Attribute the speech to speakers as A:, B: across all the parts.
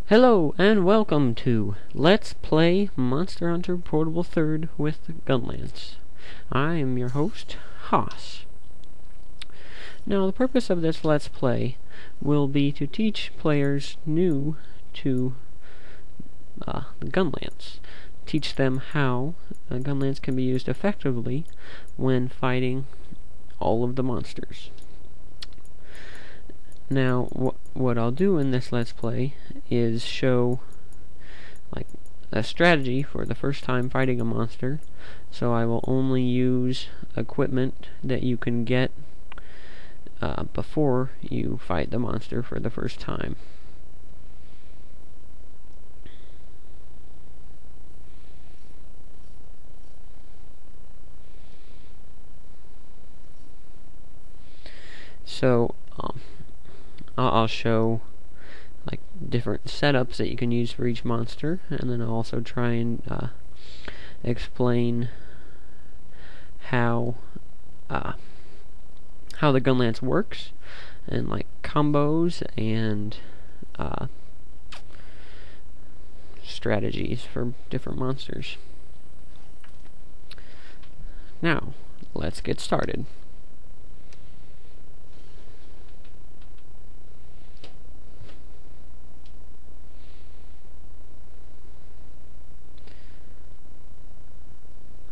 A: Hello and welcome to Let's Play Monster Hunter Portable 3rd with Gunlance. I am your host, Haas. Now the purpose of this Let's Play will be to teach players new to the Gunlance. Teach them how a Gunlance can be used effectively when fighting all of the monsters. Now, what I'll do in this Let's Play is show a strategy for the first time fighting a monster. So I will only use equipment that you can get before you fight the monster for the first time. So I'll show different setups that you can use for each monster, and then I'll also try and explain how the Gunlance works, and combos and strategies for different monsters. Now, let's get started.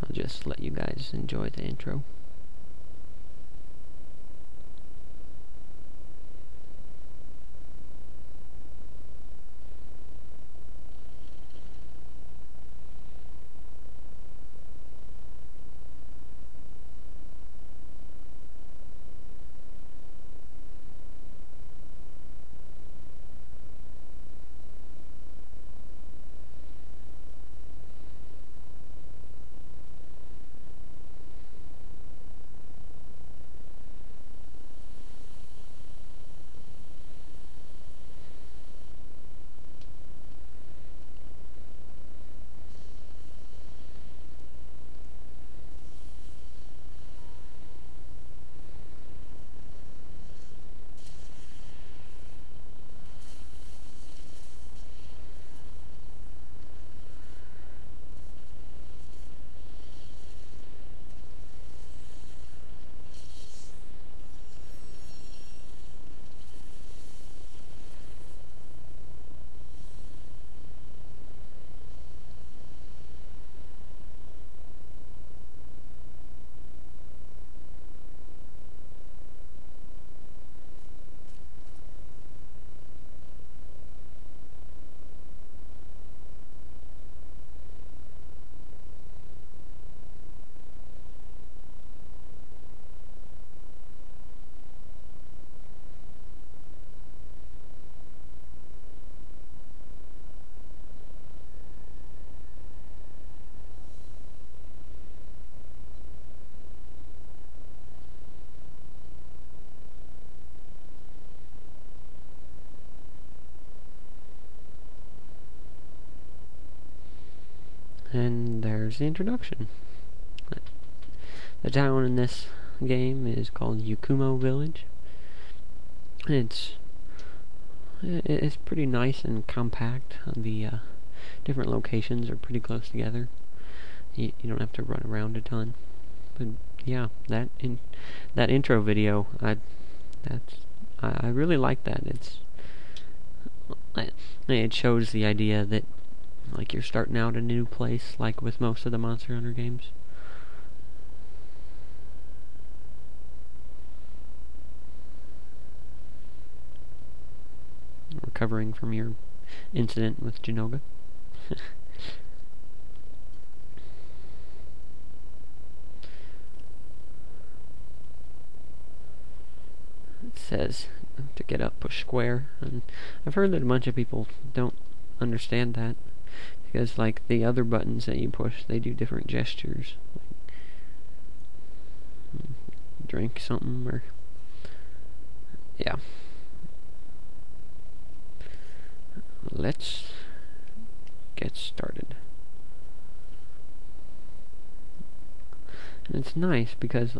A: I'll just let you guys enjoy the intro. And there's the introduction. The town in this game is called Yakumo Village. It's pretty nice and compact. The different locations are pretty close together. You don't have to run around a ton. But yeah, that intro video, I really like that. It shows the idea that you're starting out in a new place, like with most of the Monster Hunter games. Recovering from your incident with Janoga. It says to get up, push square, and I've heard that a bunch of people don't understand that, because the other buttons that you push, they do different gestures. Drink something, or yeah. Let's get started. And it's nice because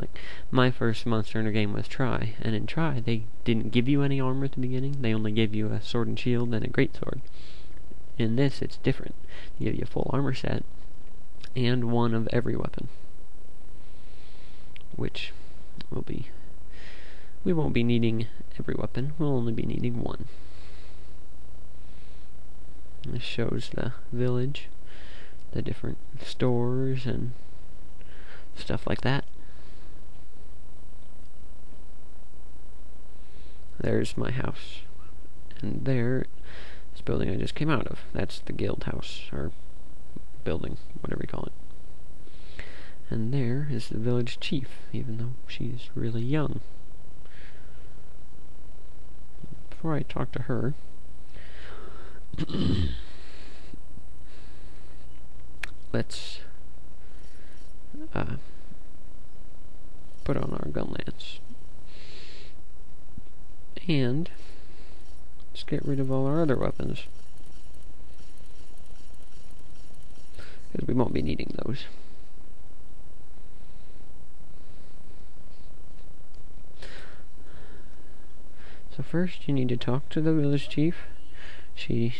A: my first Monster Hunter game was Try, and in Try they didn't give you any armor at the beginning. They only gave you a sword and shield and a greatsword. in this it's different. You give you a full armor set and one of every weapon, which will be, we won't be needing every weapon, we'll only be needing one. This shows the village, the different stores and stuff like that. There's my house, and there, this building I just came out of, that's the guild house, or building, whatever you call it. And there is the village chief, even though she's really young. Before I talk to her, let's put on our Gunlance. And let's get rid of all our other weapons, because we won't be needing those. So first you need to talk to the village chief. She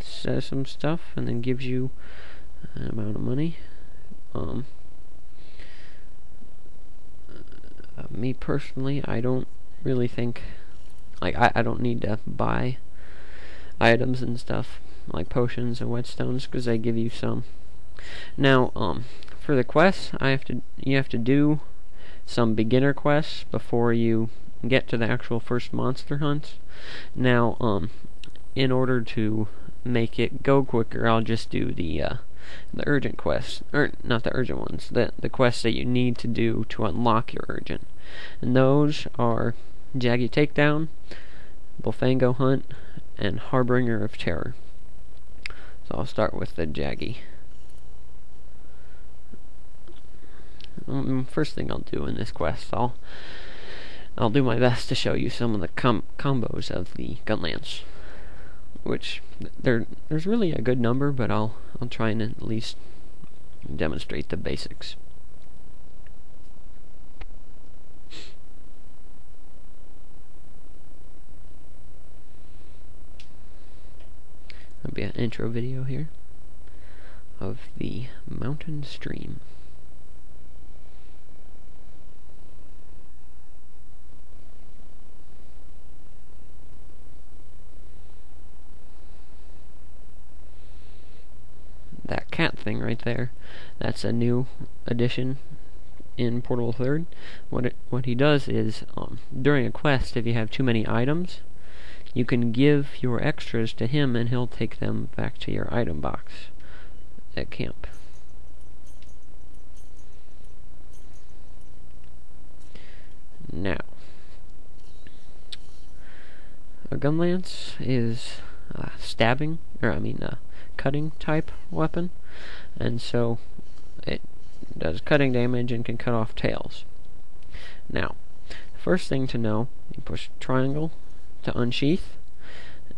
A: says some stuff and then gives you an amount of money. Me personally, I don't really think, like, I don't need to buy items and stuff like potions and whetstones, because they give you some. Now, for the quests, you have to do some beginner quests before you get to the actual first monster hunts. Now, in order to make it go quicker, I'll just do the urgent quests, or not the urgent ones, the quests that you need to do to unlock your urgent. And those are Jaggi Takedown, Bullfango Hunt, and Harbinger of Terror. So I'll start with the Jaggi. First thing I'll do in this quest, I'll do my best to show you some of the combos of the Gunlance, which there's really a good number, but I'll try and at least demonstrate the basics. There'll be an intro video here of the mountain stream. That cat thing right there, that's a new addition in Portable 3rd. What he does is, during a quest, if you have too many items, you can give your extras to him and he'll take them back to your item box at camp. Now, a Gunlance is stabbing, or cutting type weapon, and so it does cutting damage and can cut off tails. Now, first thing to know, you push triangle to unsheath,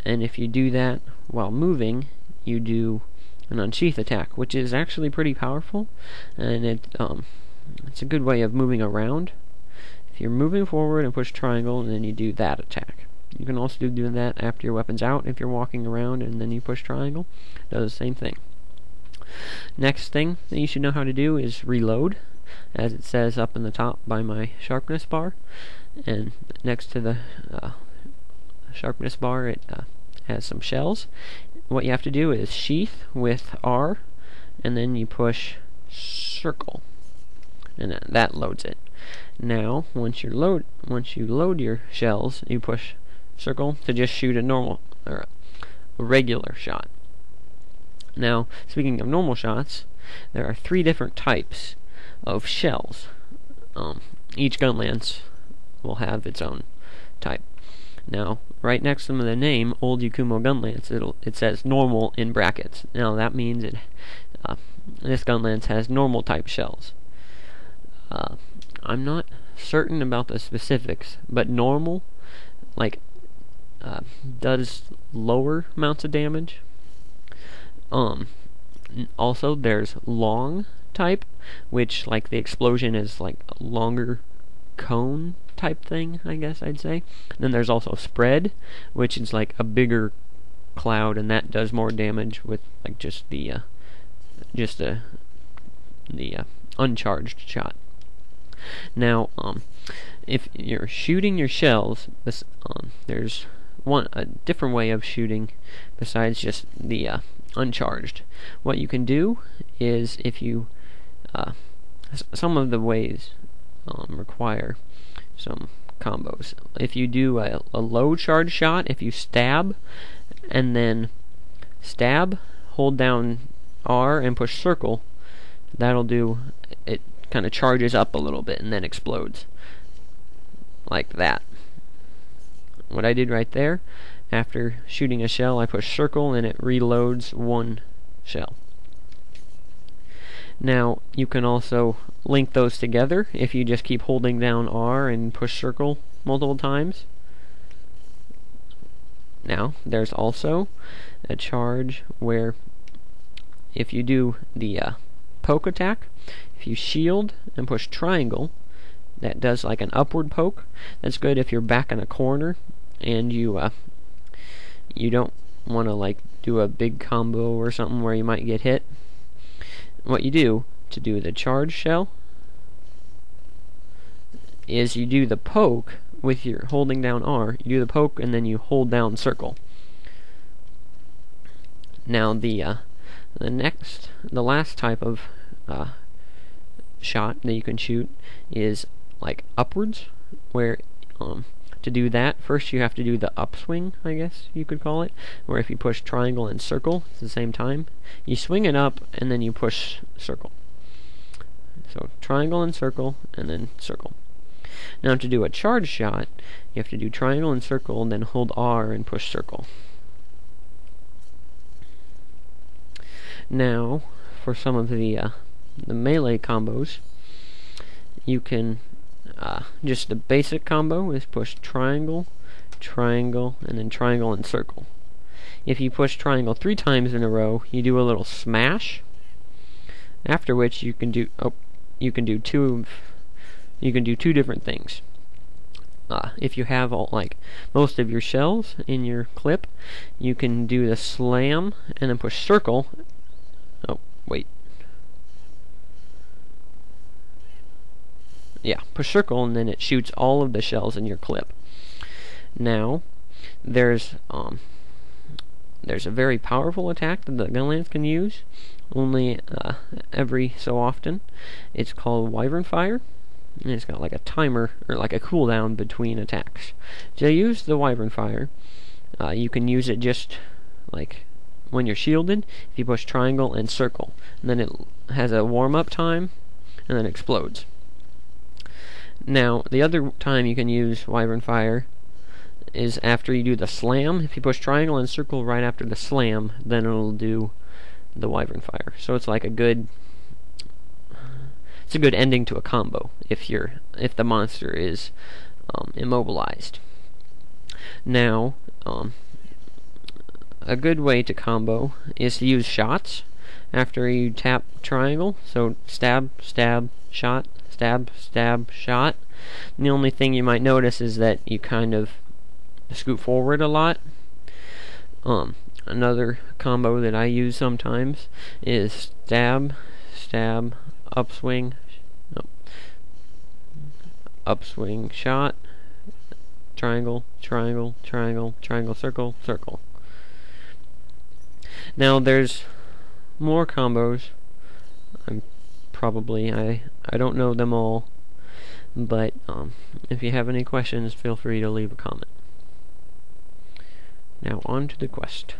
A: and if you do that while moving, you do an unsheath attack, which is actually pretty powerful, and it's a good way of moving around. If you're moving forward and push triangle, and then you do that attack. You can also do that after your weapon's out. If you're walking around and then you push triangle, it does the same thing. Next thing that you should know how to do is reload, as it says up in the top by my sharpness bar. And next to the sharpness bar, it has some shells. What you have to do is sheath with R, and then you push circle, and that loads it. Now, once you load your shells, you push circle to just shoot a normal, or a regular shot. Now, speaking of normal shots, there are 3 different types of shells. Each Gunlance will have its own type. Now, right next to the name, Old Yakumo Gunlance, it says normal in brackets. Now, that means this Gunlance has normal type shells. I'm not certain about the specifics, but normal, does lower amounts of damage. Also, there's long type, which, the explosion is a longer cone type thing, I guess I'd say. Then there's also spread, which is a bigger cloud, and that does more damage with like just the uncharged shot. Now, if you're shooting your shells, there's a different way of shooting besides just the uncharged. What you can do is, if you some of the ways require some combos. If you do a low charge shot, if you stab and then stab, hold down R and push circle, that'll do it. Kind of charges up a little bit and then explodes like that. What I did right there, after shooting a shell, I push circle and it reloads one shell. Now you can also link those together if you just keep holding down R and push circle multiple times. Now there's also a charge where if you do the poke attack, if you shield and push triangle, that does like an upward poke. That's good if you're back in a corner and you don't want to like do a big combo or something where you might get hit. What you do to do the charge shell is you do the poke with your holding down R. You do the poke and then you hold down circle. Now the last type of shot that you can shoot is like upwards, where to do that, first you have to do the upswing, I guess you could call it, where if you push triangle and circle at the same time, you swing it up and then you push circle. So triangle and circle and then circle. Now to do a charge shot, you have to do triangle and circle and then hold R and push circle. Now for some of the melee combos, you can just the basic combo is push triangle, triangle, and then triangle and circle. If you push triangle 3 times in a row, you do a little smash. After which you can do two different things. If you have most of your shells in your clip, you can do the slam and then push circle. Oh, wait. Yeah, push circle and then it shoots all of the shells in your clip. Now, there's a very powerful attack that the Gunlance can use, only every so often. It's called Wyvern Fire, and it's got like a timer, or like a cooldown between attacks. To use the Wyvern Fire, you can use it just like when you're shielded, if you push triangle and circle. And then it has a warm-up time, and then explodes. Now, the other time you can use Wyvern Fire is after you do the slam. If you push triangle and circle right after the slam, then it'll do the Wyvern Fire. So it's like a good ending to a combo if the monster is immobilized. Now, a good way to combo is to use shots after you tap triangle. So stab, stab, shot, stab, stab, shot. And the only thing you might notice is that you kind of scoot forward a lot. Another combo that I use sometimes is stab, stab, upswing, upswing, shot, triangle, triangle, triangle, triangle, circle, circle. Now there's more combos. I don't know them all, but if you have any questions, feel free to leave a comment. Now on to the quest.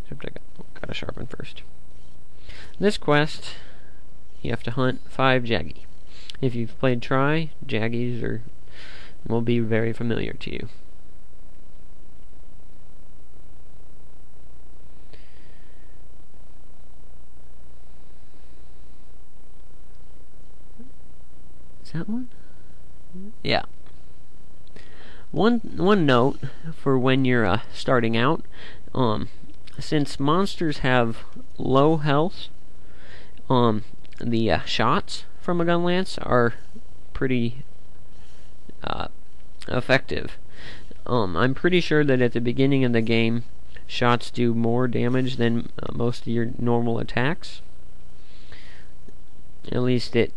A: Except I gotta sharpen first. This quest, you have to hunt 5 Jaggi. If you've played Try, Jaggis will be very familiar to you. Is that one? Yeah. One note for when you're starting out, since monsters have low health, the shots from a Gunlance are pretty effective. I'm pretty sure that at the beginning of the game, shots do more damage than most of your normal attacks. At least it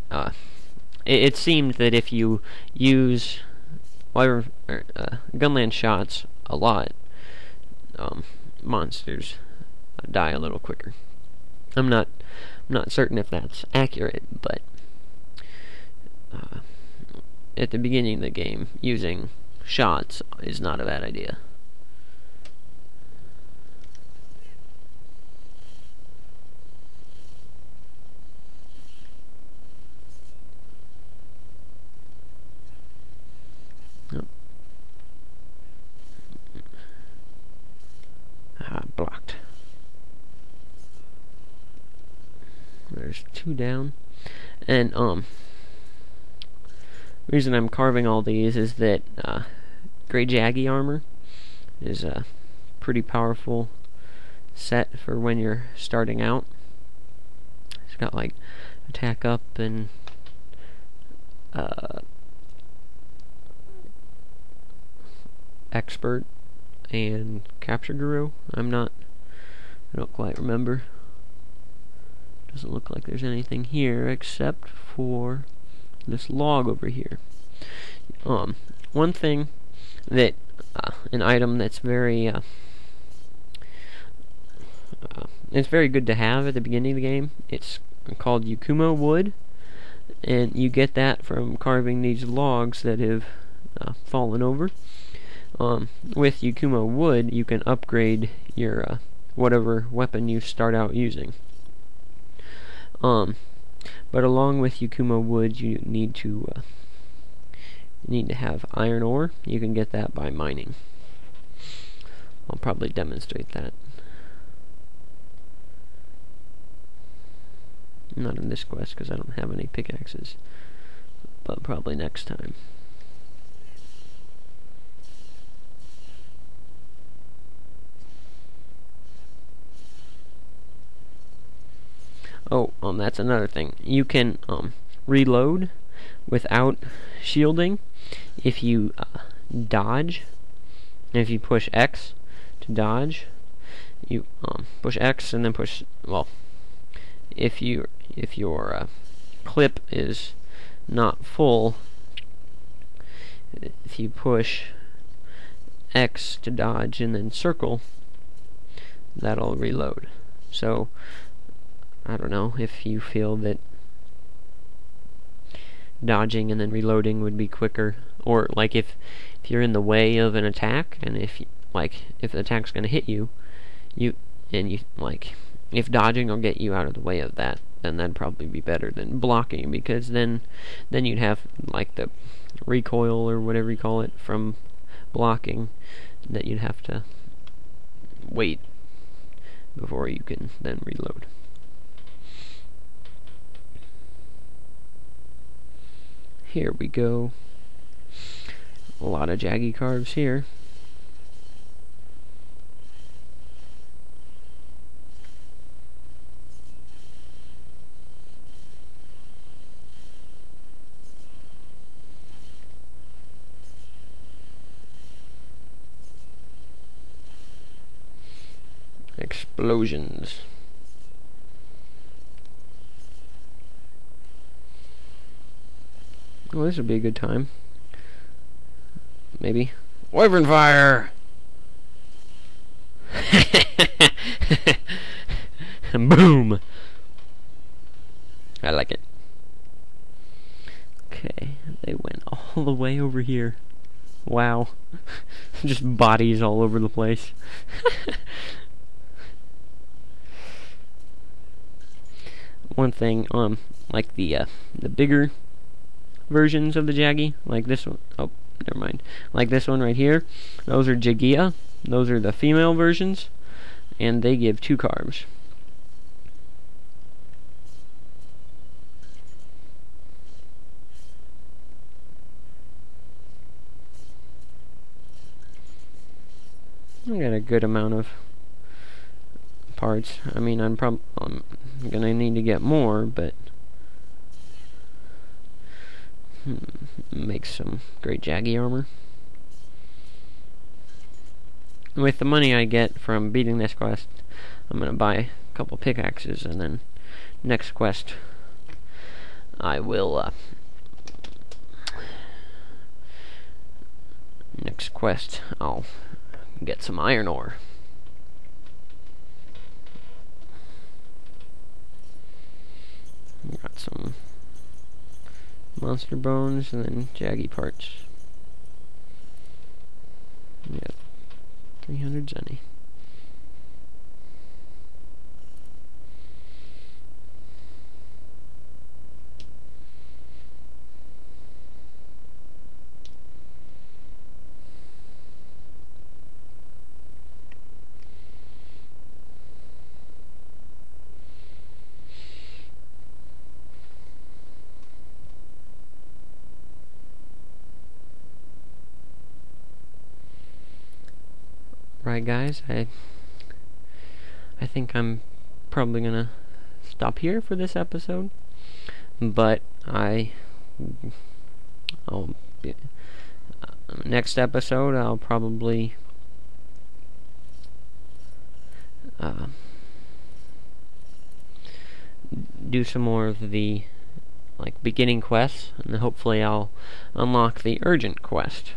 A: seemed that if you use Gunlance shots a lot, monsters die a little quicker. I'm not certain if that's accurate, but at the beginning of the game, using shots is not a bad idea. Blocked. There's 2 down. And reason I'm carving all these is that Gray Jaggi armor is a pretty powerful set for when you're starting out. It's got like attack up and expert and capture guru. I don't quite remember. Doesn't look like there's anything here except for this log over here. One thing that an item that's very it's very good to have at the beginning of the game. It's called Yukumo wood, and you get that from carving these logs that have fallen over. With Yukumo wood, you can upgrade your whatever weapon you start out using. But along with Yukumo wood, you need to have iron ore. You can get that by mining. I'll probably demonstrate that. Not in this quest because I don't have any pickaxes, but probably next time. Oh, that's another thing. You can reload without shielding if you dodge. And if you push X to dodge, you push X and then push. Well, if your clip is not full, if you push X to dodge and then circle, that'll reload. So I don't know if you feel that dodging and then reloading would be quicker, or like if you're in the way of an attack, and if the attack's going to hit you, if dodging will get you out of the way of that, then that'd probably be better than blocking, because then you'd have like the recoil or whatever you call it from blocking that you'd have to wait before you can then reload. Here we go. A lot of Jaggi carves here. Explosions. Well, this would be a good time. Maybe. Wyvern fire! Boom! I like it. Okay, they went all the way over here. Wow. Just bodies all over the place. One thing, like the bigger versions of the Jaggi, like this one. Oh, never mind. Like this one right here. Those are Jaggi. Those are the female versions, and they give 2 carbs. I got a good amount of parts. I mean, I'm gonna need to get more, but make some great Jaggi armor. with the money I get from beating this quest, I'm gonna buy a couple pickaxes, and then next quest I will I'll get some iron ore. Got some monster bones and then Jaggi parts. Yep, 300 zenny. Right, guys, I think I'm probably gonna stop here for this episode, but next episode I'll probably do some more of the beginning quests, and hopefully I'll unlock the urgent quest.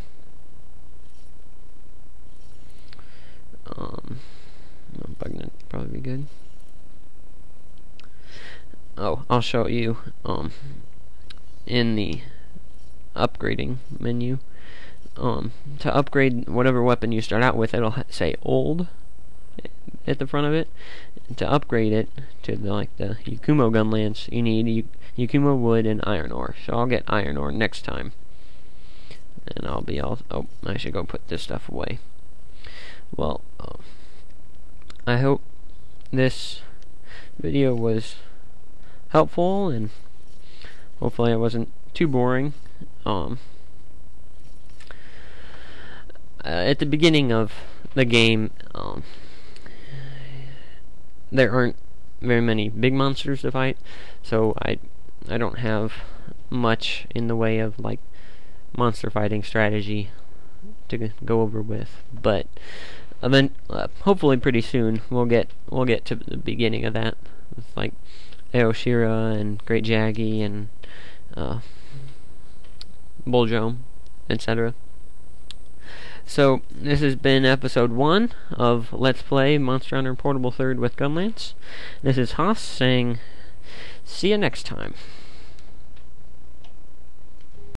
A: Bug net probably be good. Oh, I'll show you in the upgrading menu. To upgrade whatever weapon you start out with, it'll say old at the front of it. To upgrade it to the Yakumo Gunlance, you need Yakumo wood and iron ore. So I'll get iron ore next time, and I'll be all. Oh, I should go put this stuff away. Well, I hope this video was helpful, and hopefully I wasn't too boring. At the beginning of the game, there aren't very many big monsters to fight, so I don't have much in the way of monster fighting strategy to go over with, but then hopefully pretty soon we'll get to the beginning of that with Aoshira and Great Jaggi and Buljome, etc. So this has been episode 1 of Let's Play Monster Hunter Portable 3rd with Gunlance. This is Haas saying, see you next time.